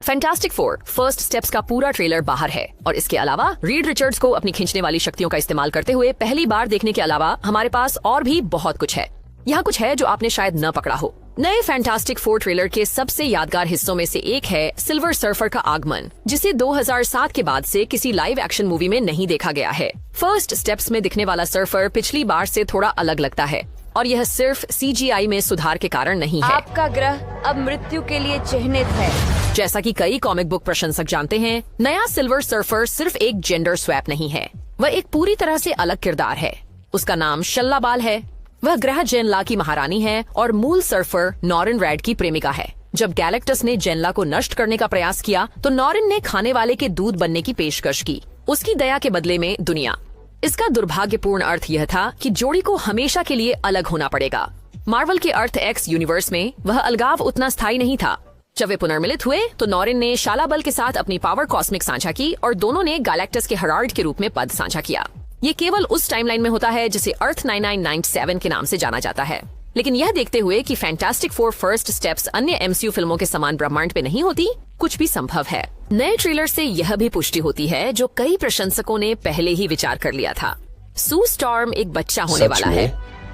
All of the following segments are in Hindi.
फैंटास्टिक फोर फर्स्ट स्टेप्स का पूरा ट्रेलर बाहर है और इसके अलावा रीड रिचर्ड्स को अपनी खींचने वाली शक्तियों का इस्तेमाल करते हुए पहली बार देखने के अलावा हमारे पास और भी बहुत कुछ है। यहाँ कुछ है जो आपने शायद न पकड़ा हो। नए फैंटास्टिक फोर ट्रेलर के सबसे यादगार हिस्सों में से एक है सिल्वर सर्फर का आगमन, जिसे 2007 के बाद से किसी लाइव एक्शन मूवी में नहीं देखा गया है। फर्स्ट स्टेप्स में दिखने वाला सर्फर पिछली बार से थोड़ा अलग लगता है और यह सिर्फ CGI में सुधार के कारण नहीं है। आपका ग्रह अब मृत्यु के लिए चिन्हित है। जैसा कि कई कॉमिक बुक प्रशंसक जानते हैं, नया सिल्वर सर्फर सिर्फ एक जेंडर स्वैप नहीं है, वह एक पूरी तरह से अलग किरदार है। उसका नाम शल्लाबाल है। वह ग्रह जेनला की महारानी है और मूल सर्फर नॉरिन रेड की प्रेमिका है। जब गैलेक्टस ने जेनला को नष्ट करने का प्रयास किया तो नॉरिन ने खाने वाले के दूध बनने की पेशकश की, उसकी दया के बदले में दुनिया। इसका दुर्भाग्यपूर्ण अर्थ यह था कि जोड़ी को हमेशा के लिए अलग होना पड़ेगा। मार्वल के अर्थ एक्स यूनिवर्स में वह अलगाव उतना स्थायी नहीं था। जब वे पुनर्मिलित हुए तो नॉरिन ने शालाबल के साथ अपनी पावर कॉस्मिक साझा की और दोनों ने गैलेक्टस के हराल्ड के रूप में पद साझा किया। ये केवल उस टाइमलाइन में होता है जिसे अर्थ 9997 के नाम से जाना जाता है। लेकिन यह देखते हुए कि फैंटास्टिक फोर फर्स्ट स्टेप्स अन्य MCU फिल्मों के समान ब्रह्मांड पे नहीं होती, कुछ भी संभव है। नए ट्रेलर से यह भी पुष्टि होती है जो कई प्रशंसकों ने पहले ही विचार कर लिया था। सू स्टॉर्म एक बच्चा होने वाला है।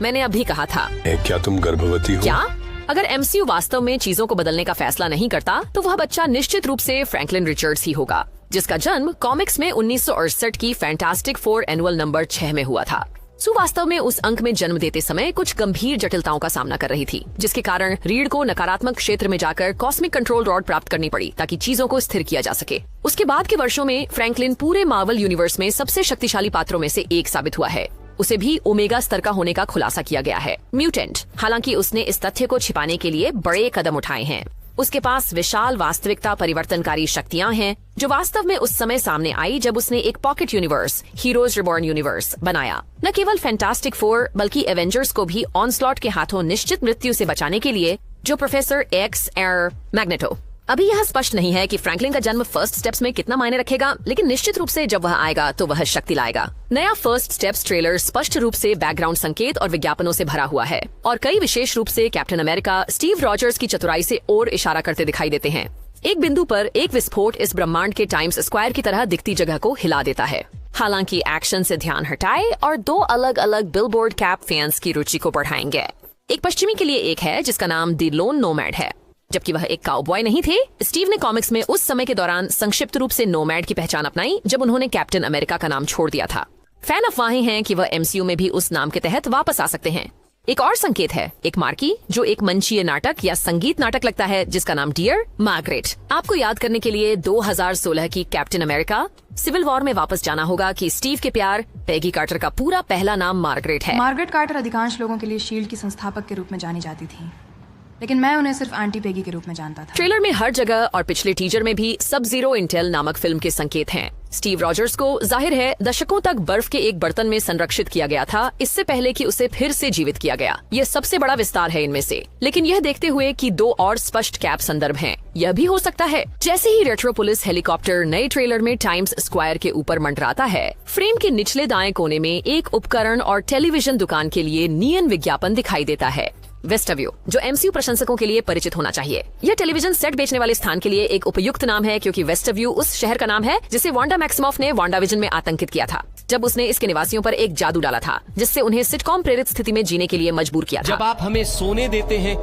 मैंने अभी कहा था। क्या तुम गर्भवती हो? क्या? अगर MCU वास्तव में चीजों को बदलने का फैसला नहीं करता तो वह बच्चा निश्चित रूप से फ्रैंकलिन रिचर्ड्स ही होगा, जिसका जन्म कॉमिक्स में 1968 की फैंटास्टिक फोर एनुअल नंबर 6 में हुआ था। सू वास्तव में उस अंक में जन्म देते समय कुछ गंभीर जटिलताओं का सामना कर रही थी, जिसके कारण रीड को नकारात्मक क्षेत्र में जाकर कॉस्मिक कंट्रोल रॉड प्राप्त करनी पड़ी ताकि चीजों को स्थिर किया जा सके। उसके बाद के वर्षों में फ्रैंकलिन पूरे मार्वल यूनिवर्स में सबसे शक्तिशाली पात्रों में से एक साबित हुआ है। उसे भी ओमेगा स्तर का होने का खुलासा किया गया है, म्यूटेंट। हालांकि उसने इस तथ्य को छिपाने के लिए बड़े कदम उठाए हैं। उसके पास विशाल वास्तविकता परिवर्तनकारी शक्तियां हैं जो वास्तव में उस समय सामने आई जब उसने एक pocket universe, heroes reborn universe बनाया। न केवल फैंटास्टिक फोर बल्कि एवेंजर्स को भी ऑनस्लॉट के हाथों निश्चित मृत्यु से बचाने के लिए जो प्रोफेसर एक्स एर मैग्नेटो। अभी यह स्पष्ट नहीं है कि फ्रैंकलिन का जन्म फर्स्ट स्टेप्स में कितना मायने रखेगा, लेकिन निश्चित रूप से जब वह आएगा तो वह शक्ति लाएगा। नया फर्स्ट स्टेप्स ट्रेलर स्पष्ट रूप से बैकग्राउंड संकेत और विज्ञापनों से भरा हुआ है और कई विशेष रूप से कैप्टन अमेरिका स्टीव रॉजर्स की चतुराई से और इशारा करते दिखाई देते हैं। एक बिंदु पर एक विस्फोट इस ब्रह्मांड के टाइम्स स्क्वायर की तरह दिखती जगह को हिला देता है। हालांकि एक्शन से ध्यान हटाए और दो अलग अलग बिलबोर्ड कैप फैंस की रुचि को बढ़ाएंगे। एक पश्चिमी के लिए एक है जिसका नाम द लोन नोमैड है। जबकि वह एक काउबॉय नहीं थे, स्टीव ने कॉमिक्स में उस समय के दौरान संक्षिप्त रूप से नोमैड की पहचान अपनाई जब उन्होंने कैप्टन अमेरिका का नाम छोड़ दिया था। फैन अफवाहें हैं कि वह MCU में भी उस नाम के तहत वापस आ सकते हैं। एक और संकेत है एक मार्की, जो एक मंचीय नाटक या संगीत नाटक लगता है जिसका नाम डियर मार्गरेट। आपको याद करने के लिए 2016 की कैप्टन अमेरिका सिविल वॉर में वापस जाना होगा कि स्टीव के प्यार पेगी कार्टर का पूरा पहला नाम मार्गरेट है। मार्गरेट कार्टर अधिकांश लोगों के लिए शील्ड की संस्थापक के रूप में जानी जाती थी, लेकिन मैं उन्हें सिर्फ आंटी पेगी के रूप में जानता था। ट्रेलर में हर जगह और पिछले टीजर में भी सब जीरो इंटेल नामक फिल्म के संकेत हैं। स्टीव रॉजर्स को जाहिर है दशकों तक बर्फ के एक बर्तन में संरक्षित किया गया था, इससे पहले कि उसे फिर से जीवित किया गया। यह सबसे बड़ा विस्तार है इनमें से। लेकिन यह देखते हुए कि दो और स्पष्ट कैप संदर्भ हैं, यह भी हो सकता है। जैसे ही रेट्रोपोलिस हेलीकॉप्टर नए ट्रेलर में टाइम्स स्क्वायर के ऊपर मंडराता है, फ्रेम के निचले दाएं कोने में एक उपकरण और टेलीविजन दुकान के लिए नियन विज्ञापन दिखाई देता है, वेस्टव्यू, जो MCU प्रशंसकों के लिए परिचित होना चाहिए। यह टेलीविजन सेट बेचने वाले स्थान के लिए एक उपयुक्त नाम है क्योंकि वेस्टव्यू उस शहर का नाम है जिसे वांडा मैक्सिमॉफ ने वांडाविजन में आतंकित किया था जब उसने इसके निवासियों पर एक जादू डाला था जिससे उन्हें सिटकॉम प्रेरित स्थिति में जीने के लिए मजबूर किया था। जब आप हमें सोने देते हैं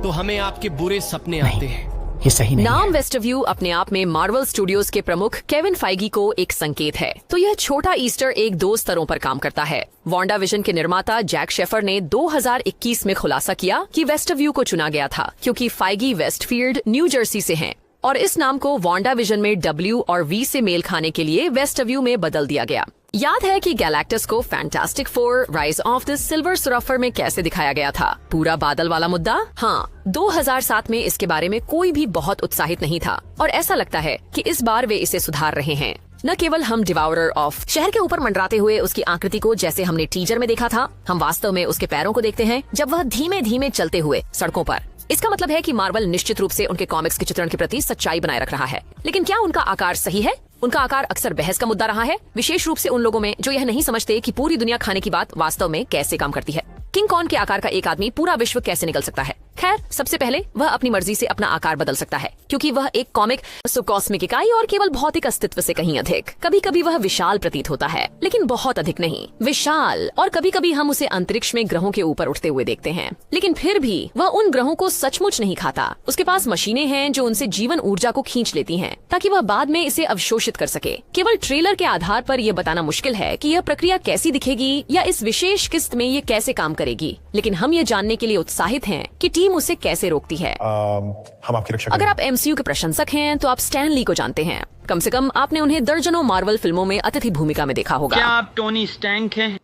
तो हमें आपके बुरे सपने आते हैं। ये सही नहीं नाम है। वेस्टव्यू अपने आप में मार्वल स्टूडियोज के प्रमुख केविन फाइगी को एक संकेत है, तो यह छोटा ईस्टर एक दो स्तरों पर काम करता है। वांडा विजन के निर्माता जैक शेफर ने 2021 में खुलासा किया कि वेस्टव्यू को चुना गया था क्योंकि फाइगी वेस्टफील्ड न्यू जर्सी से हैं और इस नाम को वांडा विजन में W और V से मेल खाने के लिए वेस्टव्यू में बदल दिया गया। याद है कि गैलेक्टस को fantastic four rise of the silver surfer में कैसे दिखाया गया था? पूरा बादल वाला मुद्दा। हाँ, 2007 में इसके बारे में कोई भी बहुत उत्साहित नहीं था और ऐसा लगता है कि इस बार वे इसे सुधार रहे हैं। न केवल हम डिवाउरर ऑफ शहर के ऊपर मंडराते हुए उसकी आकृति को जैसे हमने टीजर में देखा था, हम वास्तव में उसके पैरों को देखते हैं जब वह धीमे धीमे चलते हुए सड़कों पर। इसका मतलब है कि मार्वल निश्चित रूप से उनके कॉमिक्स के चित्रण के प्रति सच्चाई बनाए रख रहा है। लेकिन क्या उनका आकार सही है? उनका आकार अक्सर बहस का मुद्दा रहा है, विशेष रूप से उन लोगों में जो यह नहीं समझते कि पूरी दुनिया खाने की बात वास्तव में कैसे काम करती है। किंग कॉन के आकार का एक आदमी पूरा विश्व कैसे निगल सकता है? खैर, सबसे पहले वह अपनी मर्जी से अपना आकार बदल सकता है, क्योंकि वह एक कॉमिक कॉस्मिक इकाई और केवल भौतिक अस्तित्व से कहीं अधिक। कभी कभी वह विशाल प्रतीत होता है, लेकिन बहुत अधिक नहीं। विशाल, और कभी कभी हम उसे अंतरिक्ष में ग्रहों के ऊपर उठते हुए देखते हैं, लेकिन फिर भी वह उन ग्रहों को सचमुच नहीं खाता। उसके पास मशीनें हैं जो उनसे जीवन ऊर्जा को खींच लेती हैं, ताकि वह बाद में इसे अवशोषित कर सके। केवल ट्रेलर के आधार पर यह बताना मुश्किल है कि यह प्रक्रिया कैसी दिखेगी या इस विशेष किस्त में ये कैसे काम करेगी, लेकिन हम ये जानने के लिए उत्साहित हैं कि टीम उसे कैसे रोकती है। हम आपकी रक्षा अगर आप एमसीयू के प्रशंसक हैं तो आप स्टैन ली को जानते हैं। कम से कम आपने उन्हें दर्जनों मार्वल फिल्मों में अतिथि भूमिका में देखा होगा। क्या आप टोनी स्टैंक हैं?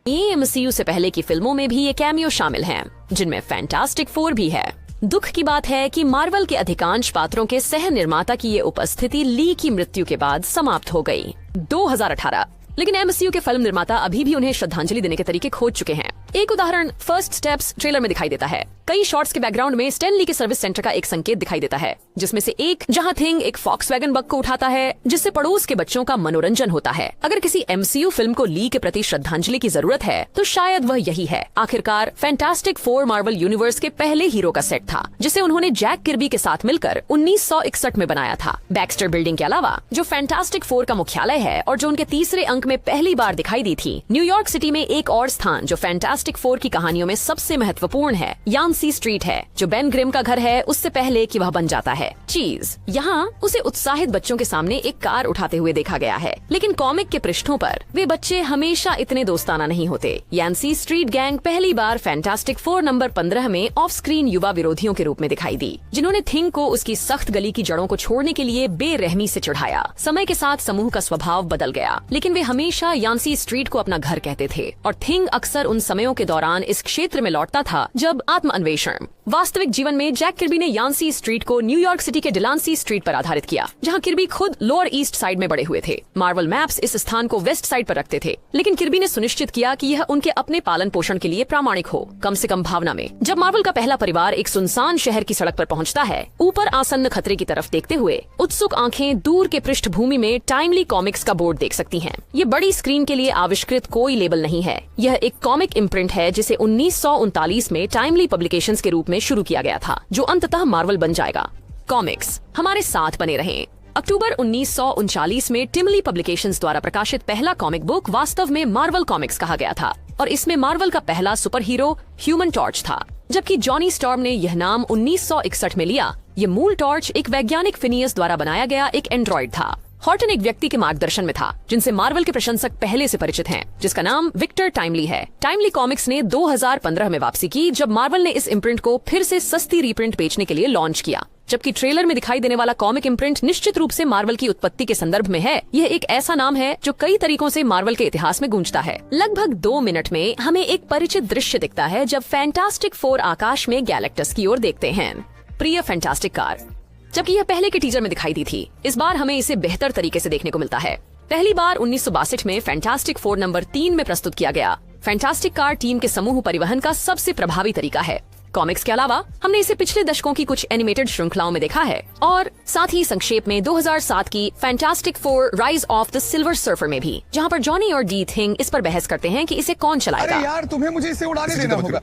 ये एमसीयू से पहले की फिल्मों में भी ये कैमियो शामिल हैं, जिनमें फैंटास्टिक फोर भी है। दुख की बात है कि मार्वल के अधिकांश पात्रों के सह निर्माता की ये उपस्थिति ली की मृत्यु के बाद समाप्त हो गई 2018। लेकिन एमसीयू के फिल्म निर्माता अभी भी उन्हें श्रद्धांजलि देने के तरीके खोज चुके हैं। एक उदाहरण फर्स्ट स्टेप्स ट्रेलर में दिखाई देता है। कई शॉट्स के बैकग्राउंड में स्टैन ली के सर्विस सेंटर का एक संकेत दिखाई देता है, जिसमें से एक जहां थिंग एक फॉक्सवैगन बग को उठाता है, जिससे पड़ोस के बच्चों का मनोरंजन होता है। अगर किसी एमसीयू फिल्म को ली के प्रति श्रद्धांजलि की जरूरत है तो शायद वह यही है। आखिरकार फैंटास्टिक फोर मार्वल यूनिवर्स के पहले हीरो का सेट था, जिसे उन्होंने जैक किर्बी के साथ मिलकर 1961 में बनाया था। बैक्स्टर बिल्डिंग के अलावा, जो फैंटास्टिक फोर का मुख्यालय है और जो उनके तीसरे अंक में पहली बार दिखाई दी थी, न्यूयॉर्क सिटी में एक और स्थान जो फैंटास्टिक फोर की कहानियों में सबसे महत्वपूर्ण है, यान्सी स्ट्रीट है, जो बेन ग्रिम का घर है उससे पहले कि वह बन जाता है चीज। यहाँ उसे उत्साहित बच्चों के सामने एक कार उठाते हुए देखा गया है, लेकिन कॉमिक के पृष्ठों पर वे बच्चे हमेशा इतने दोस्ताना नहीं होते। यान्सी स्ट्रीट गैंग पहली बार फैंटास्टिक फोर नंबर 15 में ऑफ स्क्रीन युवा विरोधियों के रूप में दिखाई दी, जिन्होंने थिंग को उसकी सख्त गली की जड़ों को छोड़ने के लिए बेरहमी से चिढ़ाया। समय के साथ समूह का स्वभाव बदल गया, लेकिन वे हमेशा यान्सी स्ट्रीट को अपना घर कहते थे, और थिंग अक्सर उन समयों के दौरान इस क्षेत्र में लौटता था जब आत्म अन्वेषण। वास्तविक जीवन में जैक किर्बी ने यान्सी स्ट्रीट को न्यूयॉर्क सिटी के डिलांसी स्ट्रीट पर आधारित किया, जहां किर्बी खुद लोअर ईस्ट साइड में बड़े हुए थे। मार्वल मैप्स इस स्थान को वेस्ट साइड पर रखते थे, लेकिन किर्बी ने सुनिश्चित किया कि यह उनके अपने पालन पोषण के लिए प्रामाणिक हो, कम से कम भावना में। जब मार्वल का पहला परिवार एक सुनसान शहर की सड़क पर पहुंचता है, ऊपर आसन्न खतरे की तरफ देखते हुए उत्सुक आंखें दूर के पृष्ठभूमि में टाइमली कॉमिक्स का बोर्ड देख सकती हैं। ये बड़ी स्क्रीन के लिए आविष्कृत कोई लेबल नहीं है, यह एक कॉमिक इम्प्रिंट है जिसे 1939 में टाइमली पब्लिकेशंस के रूप में शुरू किया गया था, जो अंततः मार्वल बन जाएगा। कॉमिक्स हमारे साथ बने रहें। अक्टूबर 1939 में टिमली पब्लिकेशंस द्वारा प्रकाशित पहला कॉमिक बुक वास्तव में मार्वल कॉमिक्स कहा गया था, और इसमें मार्वल का पहला सुपर हीरो ह्यूमन टॉर्च था। जबकि जॉनी स्टॉर्म ने यह नाम 1961 में लिया। ये मूल टॉर्च एक वैज्ञानिक फिनियस द्वारा बनाया गया एक एंड्रॉइड था। हॉर्टन एक व्यक्ति के मार्गदर्शन में था, जिनसे मार्वल के प्रशंसक पहले से परिचित हैं, जिसका नाम विक्टर टाइमली है। टाइमली कॉमिक्स ने 2015 में वापसी की, जब मार्वल ने इस इम्प्रिंट को फिर से सस्ती रीप्रिंट बेचने के लिए लॉन्च किया। जबकि ट्रेलर में दिखाई देने वाला कॉमिक इम्प्रिंट निश्चित रूप से मार्वल की उत्पत्ति के संदर्भ में है, यह एक ऐसा नाम है जो कई तरीकों से मार्वल के इतिहास में गूंजता है। लगभग 2 मिनट में हमें एक परिचित दृश्य दिखता है जब फैंटास्टिक फोर आकाश में गैलेक्टस की ओर देखते हैं। प्रिय फैंटास्टिक कार, जबकि यह पहले के टीजर में दिखाई दी थी, इस बार हमें इसे बेहतर तरीके से देखने को मिलता है। पहली बार 1962 में फैंटास्टिक फोर नंबर 3 में प्रस्तुत किया गया। फैंटास्टिक कार टीम के समूह परिवहन का सबसे प्रभावी तरीका है। कॉमिक्स के अलावा हमने इसे पिछले दशकों की कुछ एनिमेटेड श्रृंखलाओं में देखा है, और साथ ही संक्षेप में 2007 की fantastic four rise of the silver surfer में भी, जहां पर जॉनी और डी थिंग इस पर बहस करते हैं कि इसे कौन चलाएगा। अरे यार, तुम्हें मुझे इसे उड़ाने देना होगा।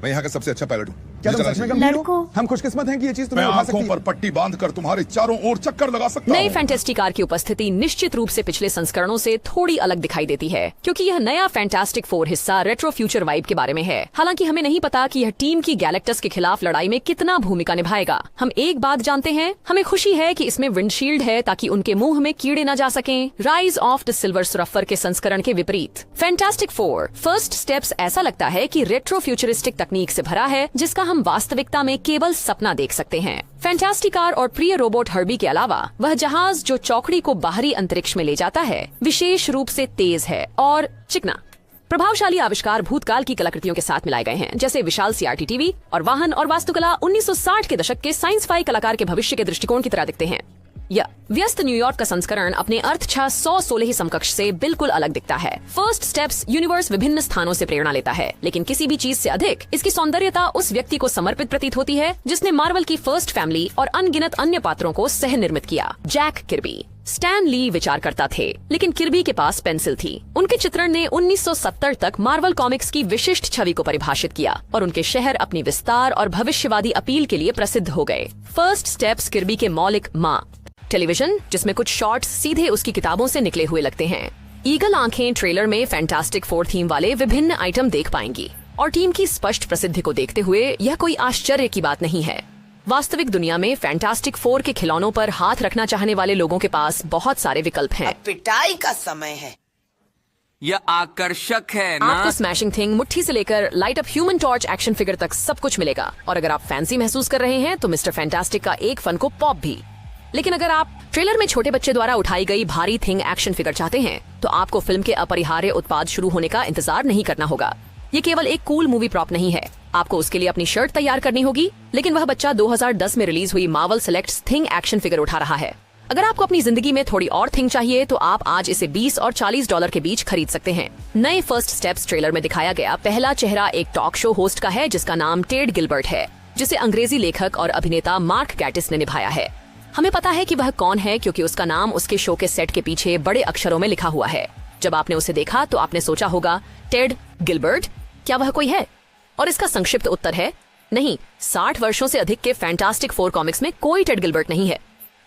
मैं यहाँ का सबसे अच्छा पायलट हूँ। क्या तुम सच में गंभीर हो? हम खुशकिस्मत हैं कि ये चीज तुम्हें उठा सकती है। पर पट्टी बांधकर तुम्हारे चारों ओर चक्कर लगा सकता नई हूँ। फैंटास्टिक कार की उपस्थिति निश्चित रूप से पिछले संस्करणों से थोड़ी अलग दिखाई देती है, क्योंकि यह नया फैंटास्टिक फोर हिस्सा रेट्रो फ्यूचर वाइब के बारे में है। हालांकि हमें नहीं पता कि यह टीम की गैलेक्टस के खिलाफ लड़ाई में कितना भूमिका निभाएगा। हम एक बात जानते हैं, हमें खुशी है कि इसमें विंडशील्ड है ताकि उनके मुंह में कीड़े न जा सकें। Rise of the silver surfer के संस्करण के विपरीत फैंटास्टिक फोर फर्स्ट स्टेप्स ऐसा लगता है कि रेट्रो फ्यूचरिस्टिक तकनीक से भरा है, जिसका हम वास्तविकता में केवल सपना देख सकते हैं। फैंटास्टिक कार और प्रिय रोबोट हर्बी के अलावा वह जहाज जो चौकड़ी को बाहरी अंतरिक्ष में ले जाता है, विशेष रूप से तेज है और चिकना। प्रभावशाली आविष्कार भूतकाल की कलाकृतियों के साथ मिलाए गए हैं, जैसे विशाल CRT टीवी और वाहन और वास्तुकला 1960 के दशक के साइंस फाई कलाकार के भविष्य के दृष्टिकोण की तरह दिखते हैं। यह व्यस्त न्यूयॉर्क का संस्करण अपने अर्थछा 116 समकक्ष से बिल्कुल अलग दिखता है। फर्स्ट स्टेप्स यूनिवर्स विभिन्न स्थानों से प्रेरणा लेता है, लेकिन किसी भी चीज से अधिक इसकी सौंदर्यता उस व्यक्ति को समर्पित प्रतीत होती है जिसने मार्वल की फर्स्ट फैमिली और अनगिनत अन्य पात्रों को सह निर्मित किया, जैक किर्बी। स्टैन ली विचार करता थे, लेकिन किर्बी के पास पेंसिल थी। उनके चित्रण ने 1970 तक मार्वल कॉमिक्स की विशिष्ट छवि को परिभाषित किया और उनके शहर अपनी विस्तार और भविष्यवादी अपील के लिए प्रसिद्ध हो गए। फर्स्ट स्टेप्स किर्बी के मौलिक माँ टेलीविजन, जिसमें कुछ शॉट्स सीधे उसकी किताबों से निकले हुए लगते हैं। ईगल आंखें ट्रेलर में फैंटास्टिक फोर थीम वाले विभिन्न आइटम देख पाएंगी और टीम की स्पष्ट प्रसिद्धि को देखते हुए यह कोई आश्चर्य की बात नहीं है। वास्तविक दुनिया में फैंटास्टिक फोर के खिलौनों पर हाथ रखना चाहने वाले लोगों के पास बहुत सारे विकल्प हैं। अब पिटाई का समय है। यह आकर्षक है ना? आपको स्मैशिंग थिंग, मुट्ठी से लेकर light up human torch action figure तक सब कुछ मिलेगा। और अगर आप फैंसी महसूस कर रहे हैं तो मिस्टर फैंटास्टिक का एक फन को पॉप भी। लेकिन अगर आप ट्रेलर में छोटे बच्चे द्वारा उठाई गई भारी थिंग एक्शन फिगर चाहते हैं तो आपको फिल्म के अपरिहार्य उत्पाद शुरू होने का इंतजार नहीं करना होगा। ये केवल एक कूल मूवी प्रॉप नहीं है, आपको उसके लिए अपनी शर्ट तैयार करनी होगी। लेकिन वह बच्चा 2010 में रिलीज हुई Marvel selects thing action figure उठा रहा है। अगर आपको अपनी जिंदगी में थोड़ी और थिंग चाहिए तो आप आज इसे $20 और $40 के बीच खरीद सकते हैं। नए फर्स्ट स्टेप्स ट्रेलर में दिखाया गया पहला चेहरा एक टॉक शो होस्ट का है जिसका नाम टेड गिलबर्ट है, जिसे अंग्रेजी लेखक और अभिनेता मार्क गैटिस ने निभाया है। हमें पता है कि वह कौन है क्योंकि उसका नाम उसके शो के सेट के पीछे बड़े अक्षरों में लिखा हुआ है। जब आपने उसे देखा तो आपने सोचा होगा, टेड गिलबर्ट, क्या वह कोई है? और इसका संक्षिप्त उत्तर है नहीं। 60 वर्षों से अधिक के फैंटास्टिक फोर कॉमिक्स में कोई टेड गिलबर्ट नहीं है,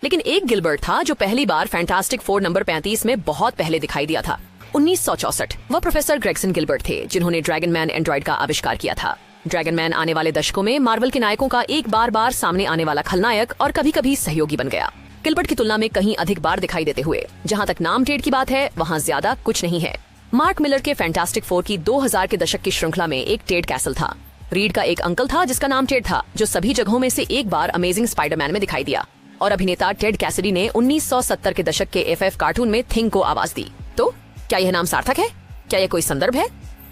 लेकिन एक गिलबर्ट था जो पहली बार फैंटास्टिक फोर नंबर 35 में बहुत पहले दिखाई दिया था। 1964 वह प्रोफेसर ग्रेगसन गिलबर्ट थे जिन्होंने ड्रैगन मैन एंड्रॉइड का आविष्कार किया था। ड्रैगन मैन आने वाले दशकों में मार्वल के नायकों का एक बार सामने आने वाला खलनायक और कभी कभी सहयोगी बन गया, गिलबर्ट की तुलना में कहीं अधिक बार दिखाई देते हुए। जहाँ तक नाम टेड की बात है वहाँ ज्यादा कुछ नहीं है। मार्क मिलर के फैंटास्टिक फोर की 2000 के दशक की श्रृंखला में एक टेड कैसल था। रीड का एक अंकल था जिसका नाम टेड था, जो सभी जगहों में से एक बार अमेजिंग स्पाइडरमैन में दिखाई दिया। और अभिनेता टेड कैसिडी ने 1970 के दशक के FF कार्टून में थिंग को आवाज दी। तो क्या यह नाम सार्थक है? क्या यह कोई संदर्भ है?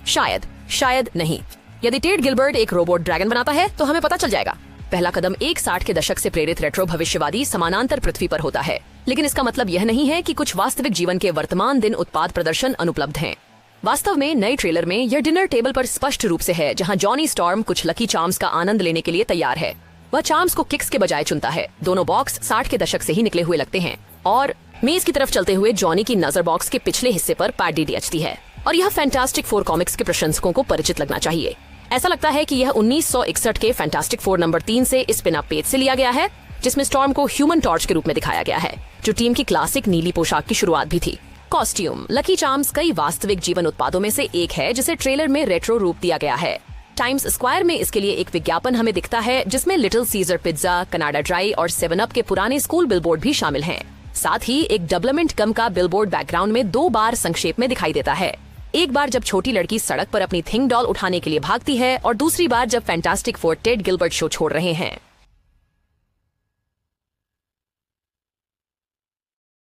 शायद नहीं। यदि टेड गिलबर्ट एक रोबोट ड्रैगन बनाता है तो हमें पता चल जाएगा। पहला कदम एक 60 के दशक से प्रेरित रेट्रो भविष्यवादी समानांतर पृथ्वी पर होता है, लेकिन इसका मतलब यह नहीं है कि कुछ वास्तविक जीवन के वर्तमान दिन उत्पाद प्रदर्शन अनुपलब्ध हैं। वास्तव में नए ट्रेलर में यह डिनर टेबल पर स्पष्ट रूप से है, जहां जॉनी स्टॉर्म कुछ लकी चार्म्स का आनंद लेने के लिए तैयार है। वह चार्म्स को किक्स के बजाय चुनता है। दोनों बॉक्स 60 के दशक से ही निकले हुए लगते हैं और मेज की तरफ चलते हुए जॉनी की नजर बॉक्स के पिछले हिस्से पर पैडी अचती है और यह फैंटास्टिक फोर कॉमिक्स के प्रशंसकों को परिचित लगना चाहिए। ऐसा लगता है कि यह 1961 के फैंटास्टिक फोर नंबर 3 से इस पिन अप पेज से लिया गया है, जिसमें स्टॉर्म को ह्यूमन टॉर्च के रूप में दिखाया गया है, जो टीम की क्लासिक नीली पोशाक की शुरुआत भी थी। कॉस्ट्यूम लकी चार्म्स कई वास्तविक जीवन उत्पादों में से एक है जिसे ट्रेलर में रेट्रो रूप दिया गया है। टाइम्स स्क्वायर में इसके लिए एक विज्ञापन हमें दिखता है जिसमें little caesar pizza, Canada dry और 7 अप के पुराने स्कूल बिलबोर्ड भी शामिल हैं। साथ ही एक डबलमेंट गम का बिलबोर्ड बैकग्राउंड में 2 बार संक्षेप में दिखाई देता है। एक बार जब छोटी लड़की सड़क पर अपनी थिंग डॉल उठाने के लिए भागती है और दूसरी बार जब fantastic four Ted Gilbert show छोड़ रहे हैं।